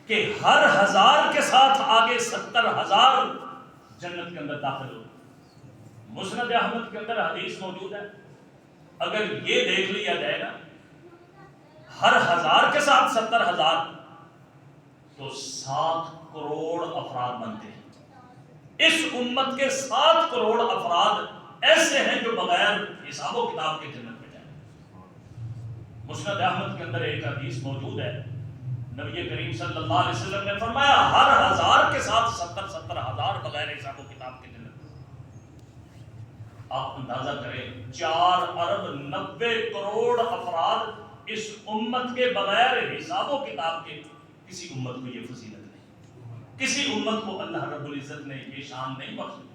کہ ہر 1000 کے ساتھ آگے 70,000 جنت کے اندر داخل ہو۔ مسند احمد کے اندر حدیث موجود ہے، اگر یہ دیکھ لیا جائے نا ہر 1000 کے ساتھ 70,000 تو 7 کروڑ افراد بنتے ہیں۔ اس امت کے 7 کروڑ افراد ایسے ہیں جو بغیر حساب و کتاب کے جنت میں جائیں۔ مسند احمد کے اندر ایک حدیث موجود ہے، نبی کریم صلی اللہ علیہ وسلم نے فرمایا ہر 1000 کے ساتھ 70,000 بغیر حساب و کتاب کے جنت۔ آپ اندازہ کریں 4 ارب 90 کروڑ افراد اس امت کے بغیر حساب و کتاب کے، کسی امت کو یہ فضیلت نہیں، کسی امت کو اللہ رب العزت نے یہ شان نہیں بخشی۔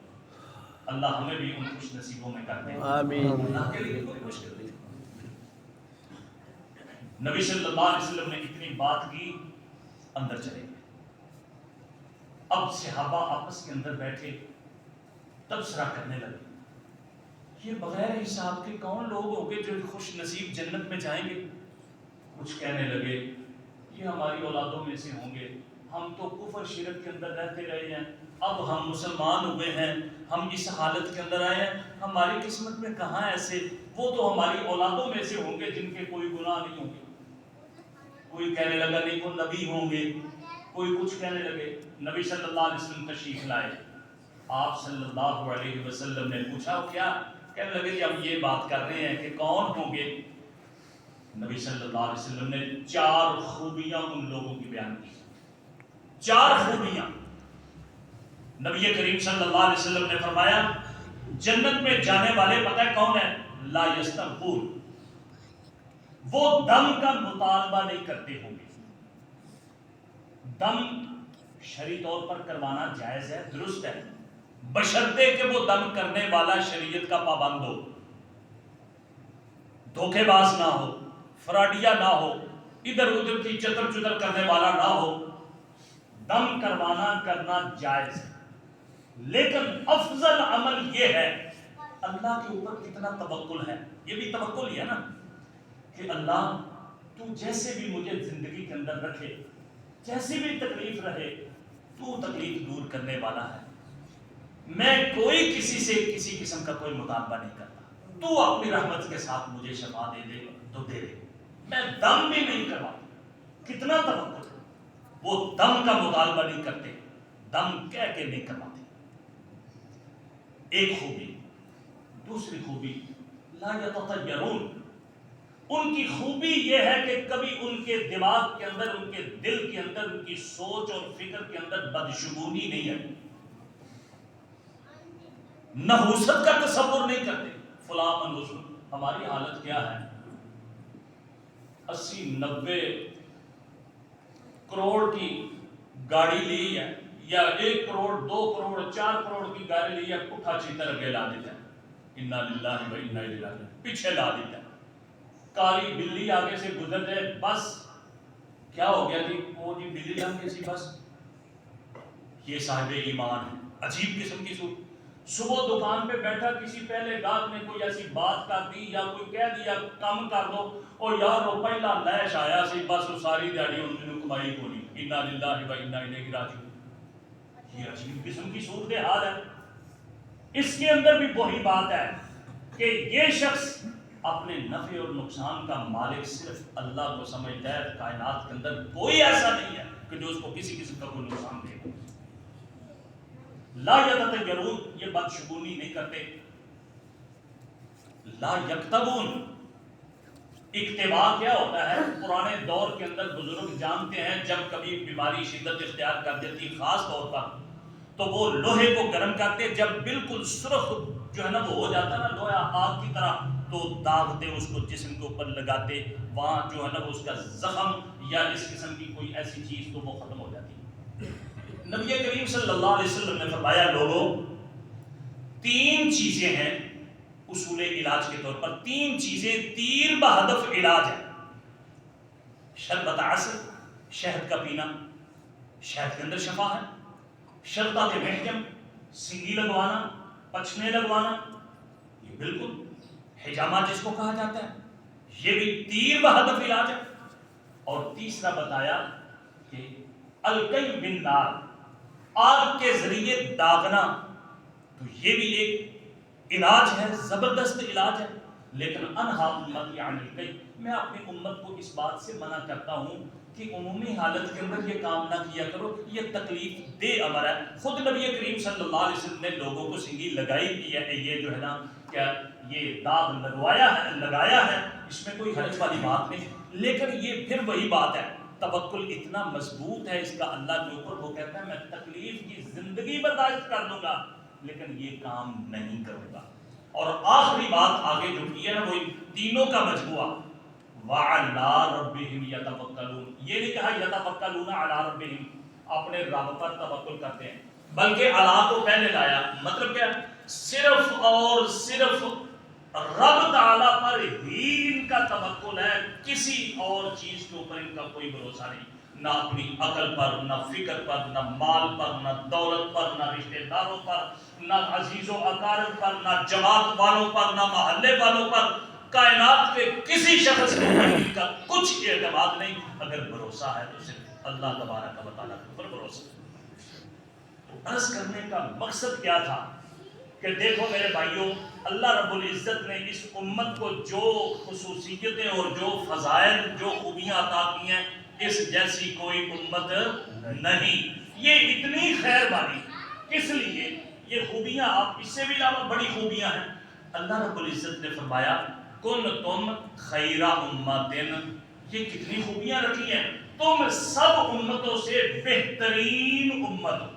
اللہ ہمیں بھی ان خوش نصیبوں میں کر دے، آمین۔ اللہ کے لیے کوئی مشکل نہیں۔ نبی صلی اللہ علیہ وسلم نے اتنی بات کی، اندر چلے گئے۔ اب صحابہ آپس کے اندر بیٹھے تبصرہ کرنے لگے، یہ بغیر حساب کے کون لوگ ہوں گے جو خوش نصیب جنت میں جائیں گے؟ کچھ کہنے لگے یہ ہماری اولادوں میں سے ہوں گے، ہم تو کفر شرک کے اندر رہتے رہے ہیں، اب ہم مسلمان ہوئے ہیں، ہم اس حالت کے اندر آئے ہیں، ہماری قسمت میں کہاں ایسے، وہ تو ہماری اولادوں میں سے ہوں گے جن کے کوئی گناہ نہیں ہوں گے۔ کوئی کہنے لگا نہیں وہ نبی ہوں گے، کوئی کچھ کہنے لگے۔ نبی صلی اللہ علیہ وسلم تشریف لائے، آپ صلی اللہ علیہ وسلم نے پوچھا کیا؟ کہنے لگے کہ ہم یہ بات کر رہے ہیں کہ کون ہوں گے۔ نبی صلی اللہ علیہ وسلم نے 4 خوبیاں ان لوگوں کی بیان کی، 4 خوبیاں۔ نبی کریم صلی اللہ علیہ وسلم نے فرمایا جنت میں جانے والے پتہ ہے کون ہیں؟ لا یسترخون، وہ دم کا مطالبہ نہیں کرتے ہوں گے۔ دم شرعی طور پر کروانا جائز ہے، درست ہے، بشرطے کہ وہ دم کرنے والا شریعت کا پابند ہو، دھوکے باز نہ ہو، فراڈیا نہ ہو، ادھر ادھر کی چتر چتر کرنے والا نہ ہو۔ دم کرنا جائز ہے، لیکن افضل عمل یہ ہے اللہ کے اوپر کتنا توکل ہے۔ یہ بھی توکل ہی ہے نا کہ اللہ تو جیسے بھی مجھے زندگی کے اندر رکھے، جیسی بھی تکلیف رہے، تو تکلیف دور کرنے والا ہے، میں کوئی کسی سے کسی قسم کا کوئی مطالبہ نہیں کرتا، تو اپنی رحمت کے ساتھ مجھے شفا دے دے تو دے دے، میں دم بھی نہیں کرواتا۔ کتنا توکل ہے، وہ دم کا مطالبہ نہیں کرتے، دم کہہ کے نہیں کرواتے۔ ایک خوبی۔ دوسری خوبی لا یتطیرون، ان کی خوبی یہ ہے کہ کبھی ان کے دماغ کے اندر، ان کے دل کے اندر، ان کی سوچ اور فکر کے اندر بدشگونی نہیں ہے، نحوست کا تصور نہیں کرتے۔ فلاں منحوس، ہماری حالت کیا ہے؟ 80-90 کروڑ کی گاڑی لی ہے، یا 1 کروڑ 2 کروڑ 4 کروڑ کی گاڑی لی ہے، پٹھا چیتر اگے لا دیتا ہے، انا للہ و انا الیہ راجعون، پیچھے لا دیتا ہے۔ کالی بلی آگے سے گزر جائے بس کیا ہو گیا کہ وہ جی بلی آگے سی بس، یہ صاحب ایمان ہے۔ عجیب قسم کی صورت۔ صبح دکان پہ بیٹھا، کسی پہلے گاہک نے کوئی ایسی بات کر دی یا کوئی کہہ دیا کم کر دو، اور یار وہ پہلا لیش آیا سی بس وہ ساری دیہڑی انہوں نے کمائی کو نہیں، انا للہ و انا الیہ راجعون۔ یہ عجیب قسم کی صورت حال ہے۔ اس کے اندر بھی وہی بات ہے کہ یہ شخص اپنے نفع اور نقصان کا مالک صرف اللہ کو سمجھتا ہے، کائنات کے اندر کوئی ایسا نہیں ہے کہ جو اس کو کسی قسم کا کوئی نقصان دے گا۔ لا یتطیرون، یہ بدشگونی نہیں کرتے۔ لا یکتبون، اکتبا کیا ہوتا ہے؟ پرانے دور کے اندر بزرگ جانتے ہیں جب کبھی بیماری شدت اختیار کر دیتی خاص طور پر، تو وہ لوہے کو گرم کرتے، جب بالکل سرخ جو ہے نا وہ ہو جاتا نا لوہا آگ کی طرح، تو داغتے اس کو جسم کے اوپر لگاتے، وہاں جو ہے نا اس کا زخم یا اس قسم کی کوئی ایسی چیز تو وہ ختم ہو جاتی۔ نبی کریم صلی اللہ علیہ وسلم نے فرمایا لوگوں 3 چیزیں ہیں اصول علاج کے طور پر، 3 چیزیں تیر بہدف علاج ہے. شربت عسل، شہد کا پینا، شہد کے اندر شفا ہے. شربت محکم، سنگی لگوانا، پچھنے لگوانا، یہ بالکل حجامہ جس کو کہا جاتا ہے یہ بھی تیر بہدف علاج ہے. اور تیسرا بتایا کہ القی بالنار، آگ کے ذریعے داغنا، تو یہ بھی ایک علاج ہے، زبردست علاج ہے. لیکن انہا امتی عن القی، میں اپنی امت کو اس بات سے منع کرتا ہوں کہ عمومی حالت کے اندر یہ کام نہ کیا کرو، یہ تکلیف دہ امر ہے. خود نبی کریم صلی اللہ علیہ وسلم نے لوگوں کو سنگی لگائی کی ہے، یہ جو ہے نا کیا یہ داغ لگایا ہے، اس میں کوئی حرج والی بات نہیں. لیکن یہ پھر وہی بات ہے، توکل اتنا مضبوط ہے اس کا اللہ کے اوپر، وہ کہتا ہے میں تکلیف کی زندگی برداشت کر لوں گا لیکن یہ کام نہیں کروں گا. اور آخری بات آگے جو کی ہے نا وہ تینوں کا مجموعہ، وَعَلَىٰ رَبِّهِمْ يَتَوَكَّلُونَ، یہ نہیں کہا يَتَوَكَّلُونَ عَلَىٰ رَبِّهِمْ اپنے رب پر توکل کرتے ہیں، بلکہ اللہ کو پہلے لایا. مطلب کیا؟ صرف اور صرف رب تعالیٰ پر ہی ان کا توکل ہے، کسی اور چیز کے اوپر ان کا کوئی بھروسہ نہیں، نہ اپنی عقل پر، نہ فکر پر، نہ مال پر، نہ دولت پر، نہ رشتہ داروں پر، نہ عزیز و اقارب پر، نہ جماعت والوں پر، نہ محلے والوں پر، کائنات کے کسی شخص کے اوپر ان کا کچھ اعتماد نہیں. اگر بھروسہ ہے تو صرف اللہ تبارک و تعالیٰ کے اوپر بھروسہ. تو عرض کرنے کا مقصد کیا تھا کہ دیکھو میرے بھائیوں، اللہ رب العزت نے اس امت کو جو خصوصیتیں اور جو فضائل، جو خوبیاں عطا کی ہیں، اس جیسی کوئی امت نہیں. یہ اتنی خیر والی، کس لیے یہ خوبیاں؟ آپ اس سے بھی علاوہ بڑی خوبیاں ہیں. اللہ رب العزت نے فرمایا کن تم خیر امتن، یہ کتنی خوبیاں رکھی ہیں، تم سب امتوں سے بہترین امت.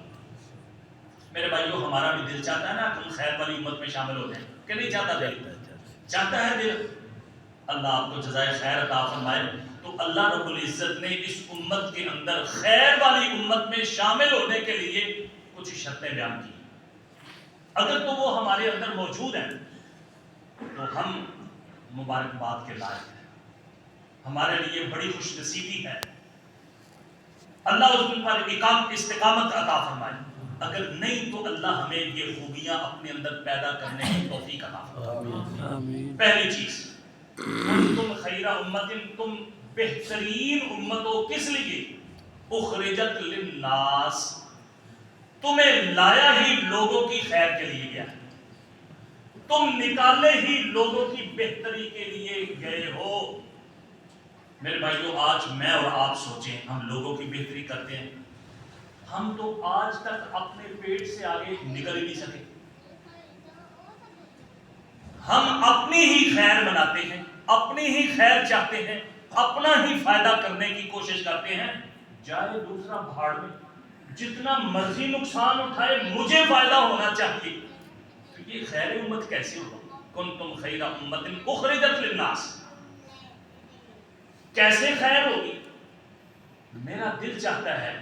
میرے بھائیوں ہمارا بھی دل چاہتا ہے نا تم خیر والی امت میں شامل ہو جائیں، کہ نہیں چاہتا؟ دل چاہتا ہے دل. اللہ آپ کو جزائے خیر عطا فرمائے. تو اللہ رب العزت نے اس امت کے اندر خیر والی امت میں شامل ہونے کے لیے کچھ شرطیں بیان کی. اگر تو وہ ہمارے اندر موجود ہیں تو ہم مبارکباد کے لائق ہیں، ہمارے لیے بڑی خوش نصیبی ہے. اللہ اس پر استقامت عطا فرمائے. اگر نہیں تو اللہ ہمیں یہ خوبیاں اپنے اندر پیدا کرنے کی توفیق عطا فرمائے. پہلی چیز تم خیر امت، تم بہترین امت ہو. کس لیے؟ اخرجت للناس، تمہیں لایا ہی لوگوں کی خیر کے لیے گیا، تم نکالے ہی لوگوں کی بہتری کے لیے گئے ہو. میرے بھائیوں آج میں اور آپ سوچیں، ہم لوگوں کی بہتری کرتے ہیں، ہم تو آج تک اپنے پیٹ سے آگے نکل ہی نہیں سکے. ہم اپنی ہی خیر بناتے ہیں، اپنی ہی خیر چاہتے ہیں، اپنا ہی فائدہ کرنے کی کوشش کرتے ہیں. جائے دوسرا بھاڑ میں، جتنا مرضی نقصان اٹھائے، مجھے فائدہ ہونا چاہیے. تو یہ خیر امت کیسے ہوگا؟ کنتم خیر امت اخرجت للناس، کیسے خیر ہوگی؟ میرا دل چاہتا ہے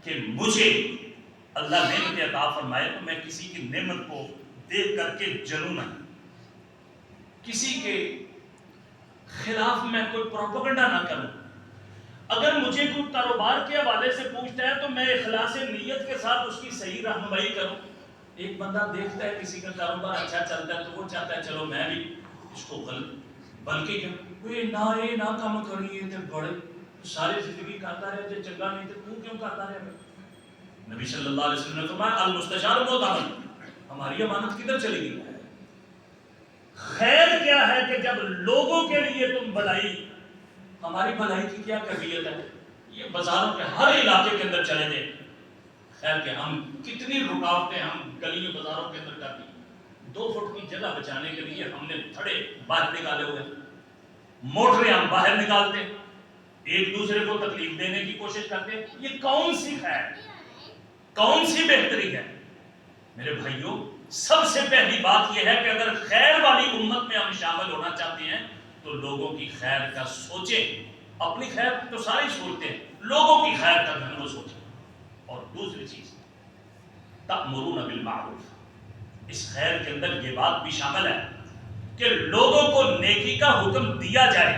کہ مجھے اللہ نعمت عطا فرمائے تو میں کسی کی نعمت کو دیکھ کر کے جلوں نہ، کسی کے خلاف میں کوئی پروپیگنڈا نہ کروں. اگر مجھے کوئی کاروبار کے حوالے سے پوچھتا ہے تو میں اخلاص نیت کے ساتھ اس کی صحیح رہنمائی کروں. ایک بندہ دیکھتا ہے کسی کا کاروبار اچھا چلتا ہے تو وہ چاہتا ہے چلو میں بھی اس کو غلط، بلکہ کیا نہ کام کریے تے بڑے ساری زندگی کرتا رہے تے چنگا نہیں تے تو کیوں کرتا رہے. نبی صلی اللہ علیہ وسلم نے فرمایا المستشار مؤتمن، ہماری امانت کدھر چلی گئی؟ خیر کیا ہے کہ جب لوگوں کے لیے تم بھلائی، ہماری بھلائی کی کیا کیفیت ہے؟ یہ بازاروں کے ہر علاقے کے اندر چلے جائیں، خیر کہ ہم کتنی رکاوٹیں ہم گلیوں بازاروں کے اندر کر دی. 2 فٹ کی جگہ بچانے کے لیے ہم نے تھڑے باہر نکالے ہوئے، موٹریں ہم باہر نکالتے، ایک دوسرے کو تکلیف دینے کی کوشش کرتے. یہ کون سی خیر، کون سی بہتری ہے؟ میرے بھائیوں سب سے پہلی بات یہ ہے کہ اگر خیر والی امت میں ہم شامل ہونا چاہتے ہیں تو لوگوں کی خیر کا سوچیں. اپنی خیر تو ساری سوچتے ہیں، لوگوں کی خیر کا وہ سوچیں. اور دوسری چیز تأمرون بالمعروف، اس خیر کے اندر یہ بات بھی شامل ہے کہ لوگوں کو نیکی کا حکم دیا جائے۔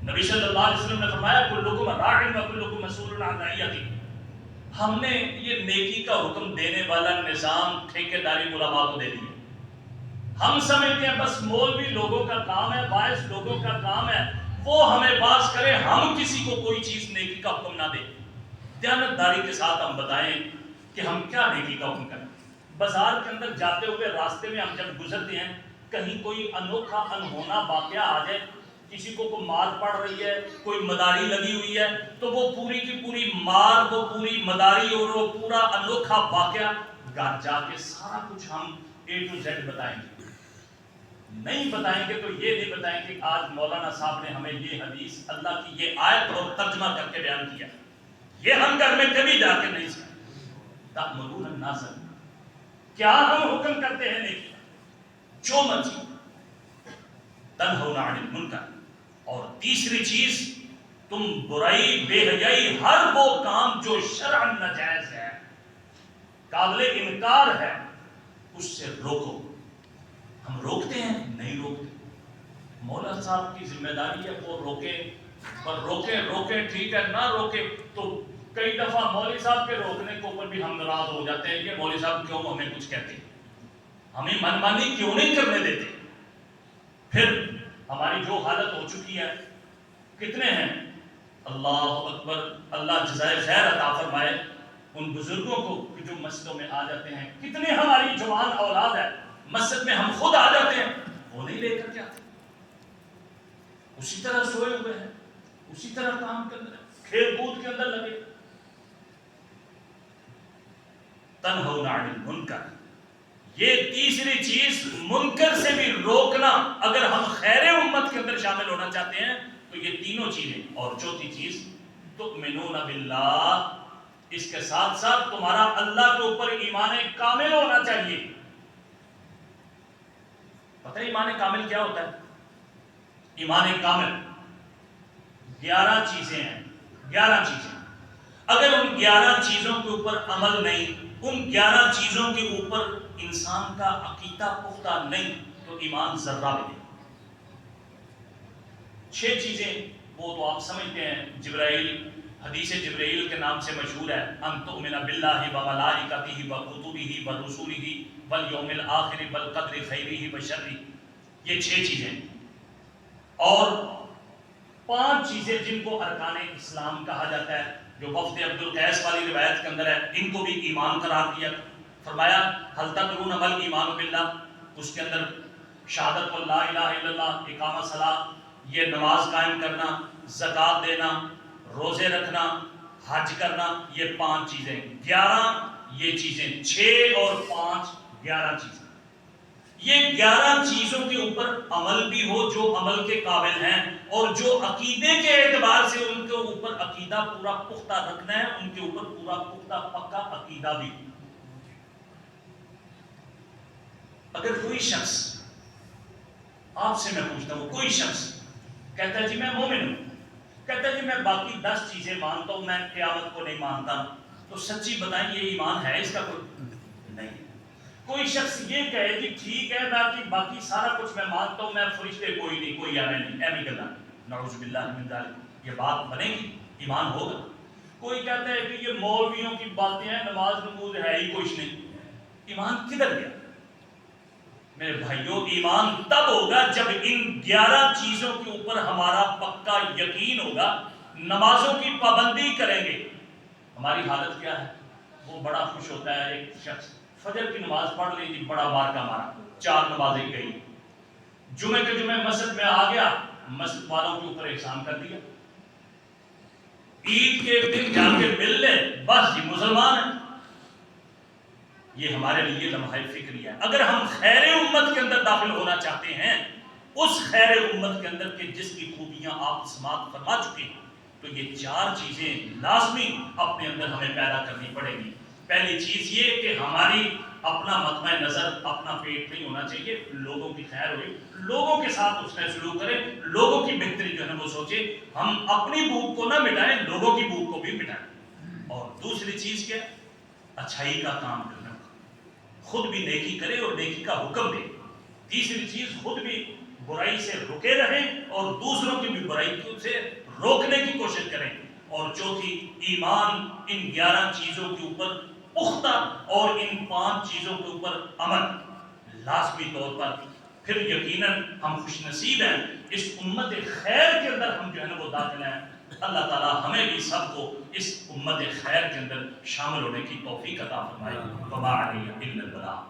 نبی صلی اللہ علیہ وسلم نے فرمایا کلکم راع وکلکم مسئول عن رعیتہ۔ ہم نے یہ نیکی کا حکم دینے والا نظام ٹھیکیداری علماء کو دے دیا۔ ہم سمجھتے ہیں بس مولوی لوگوں کا کام ہے، باعث لوگوں کا کام ہے، وہ ہمیں باز کرے، ہم کسی کو کوئی چیز نیکی کا حکم نہ دیں۔ دیانتداری کے ساتھ ہم بتائیں کہ ہم کیا نیکی کا حکم کریں۔ بازار کے اندر جاتے ہوئے راستے میں ہم جب گزرتے ہیں، کہیں کوئی انوکھا انہونا واقعہ آ جائے، کسی کو کوئی مار پڑ رہی ہے، کوئی مداری لگی ہوئی ہے، تو وہ پوری کی پوری مار، وہ پوری مداری اور وہ پورا انوکھا واقعہ گھر جا کے سارا کچھ ہم A to Z بتائیں گے۔ نہیں بتائیں گے تو یہ نہیں بتائیں کہ آج مولانا صاحب نے ہمیں یہ حدیث اللہ کی یہ آیت اور ترجمہ کر کے بیان کیا، یہ ہم گھر میں کبھی جا کے نہیں سکتے۔ تأمرون الناس، کیا ہم حکم کرتے ہیں نیکی جو مرضی، تنہون عن المنکر، اور تیسری چیز تم برائی بے حیائی ہر وہ کام جو شرعاً ناجائز ہے، قابل انکار ہے، اس سے روکو۔ ہم روکتے ہیں؟ نہیں روکتے۔ مولا صاحب کی ذمہ داری ہے وہ روکے، پر روکے ٹھیک ہے، نہ روکے تو کئی دفعہ مولوی صاحب کے روکنے کے اوپر بھی ہم ناراض ہو جاتے ہیں کہ مولوی صاحب کیوں ہمیں کچھ کہتے ہیں، ہمیں من مانی کیوں نہیں کرنے دیتے۔ پھر ہماری جو حالت ہو چکی ہے، کتنے ہیں، اللہ اکبر، اللہ جزائے خیر عطا فرمائے ان بزرگوں کو جو مسجدوں میں آ جاتے ہیں، کتنے ہماری جوان اولاد ہے مسجد میں، ہم خود آ جاتے ہیں، وہ نہیں لے کر کے آتے، اسی طرح سوئے ہوئے ہیں، اسی طرح کام کے اندر، کھیل کود کے اندر لگے۔ تنہون عن المنکر، یہ تیسری چیز منکر سے بھی روکنا۔ اگر ہم خیر امت کے اندر شامل ہونا چاہتے ہیں تو یہ تینوں چیزیں، اور چوتھی چیز تؤمنون باللہ، اس کے ساتھ ساتھ تمہارا اللہ کے اوپر ایمان کامل ہونا چاہیے۔ پتہ ہے ایمان کامل کیا ہوتا ہے؟ ایمان کامل 11 چیزیں ہیں، 11 چیزیں۔ اگر ان 11 چیزوں کے اوپر عمل نہیں، ان 11 چیزوں کے اوپر انسان کا عقیدہ پختہ نہیں، تو ایمان ذرہ بھی نہیں۔ 6 چیزیں وہ تو آپ سمجھتے ہیں، جبرائیل، حدیث جبرائیل کے نام سے مشہور ہے، ان تؤمن باللہ وملائکتہ وکتبہ ورسلہ والیوم الآخر والقدر خیرہ وشرہ، یہ 6 چیزیں، اور 5 چیزیں جن کو ارکان اسلام کہا جاتا ہے، جو وفد عبد القیس والی روایت کے اندر ہے، ان کو بھی ایمان قرار دیا۔ فرمایا حل تدرون ما الایمان باللہ، اس کے اندر شہادت لا الہ الا اللہ، اقامہ صلاۃ، یہ نماز قائم کرنا، زکوٰۃ دینا، روزے رکھنا، حج کرنا، یہ 5 چیزیں، 11 یہ چیزیں، 6 اور 5 11 چیزیں۔ یہ 11 چیزوں کے اوپر عمل بھی ہو جو عمل کے قابل ہیں، اور جو عقیدے کے اعتبار سے ان کے اوپر عقیدہ پورا پختہ رکھنا ہے، ان کے اوپر پورا پختہ پکا عقیدہ بھی۔ اگر کوئی شخص، آپ سے میں پوچھتا ہوں، کوئی شخص کہتا ہے جی میں مومن ہوں، کہتا ہے جی میں باقی 10 چیزیں مانتا ہوں، میں قیامت کو نہیں مانتا، تو سچی بتائیں یہ ایمان ہے اس کا کوئی؟ نہیں۔ کوئی شخص یہ کہے جی ٹھیک ہے باقی سارا کچھ میں مانتا ہوں، میں فرشتے کوئی نہیں، کوئی آنے نہیں، ایمی گلا، نعوذ باللہ من ذالک، یہ بات بنے گی؟ ایمان ہوگا؟ کوئی کہتا ہے کہ یہ مولویوں کی باتیں ہیں، نماز نماز ہے ہی کچھ نہیں، ایمان کدھر گیا؟ میرے بھائیوں، ایمان تب ہوگا جب ان 11 چیزوں کے اوپر ہمارا پکا یقین ہوگا۔ نمازوں کی پابندی کریں گے، ہماری حالت کیا ہے؟ وہ بڑا خوش ہوتا ہے ایک شخص، فجر کی نماز پڑھ لی جی، بڑا مار کا مارا، 4 نمازیں گئی، جمعے کے جمعے مسجد میں آ گیا، مسجد والوں کے اوپر احسان کر دیا، عید کے دن جا کے مل لے، بس جی مسلمان ہے۔ یہ ہمارے لیے لمحہ فکری ہے۔ اگر ہم خیر امت کے اندر داخل ہونا چاہتے ہیں، اس خیر امت کے اندر کے جس کی خوبیاں آپ سماعت فرما چکے ہیں، تو یہ 4 چیزیں لازمی اپنے اندر ہمیں پیدا کرنی پڑے گی۔ پہلی چیز یہ کہ ہماری اپنا مطمع نظر، اپنا پیٹ نہیں ہونا چاہیے، لوگوں کی خیر ہوئی، لوگوں کے ساتھ اس نے سلوک کرے، لوگوں کی بہتری جو ہے وہ سوچے، ہم اپنی بھوک کو نہ مٹائیں، لوگوں کی بھوک کو بھی مٹائیں۔ اور دوسری چیز کیا؟ اچھائی کا کام کرنا، خود بھی نیکی کرے اور نیکی کا حکم دے۔ تیسری چیز، خود بھی برائی سے رکے رہیں اور دوسروں کی بھی برائی سے روکنے کی کوشش کریں۔ اور چوتھی، ایمان، ان 11 چیزوں کے اوپر پختہ اور ان 5 چیزوں کے اوپر عمل لازمی طور پر، پھر یقیناً ہم خوش نصیب ہیں، اس امت خیر کے اندر ہم جو ہے نا وہ داخل ہیں۔ اللہ تعالیٰ ہمیں بھی سب کو اس امت خیر کے اندر شامل ہونے کی توفیق عطا فرمائے۔ وما علیہ الا البلاغ۔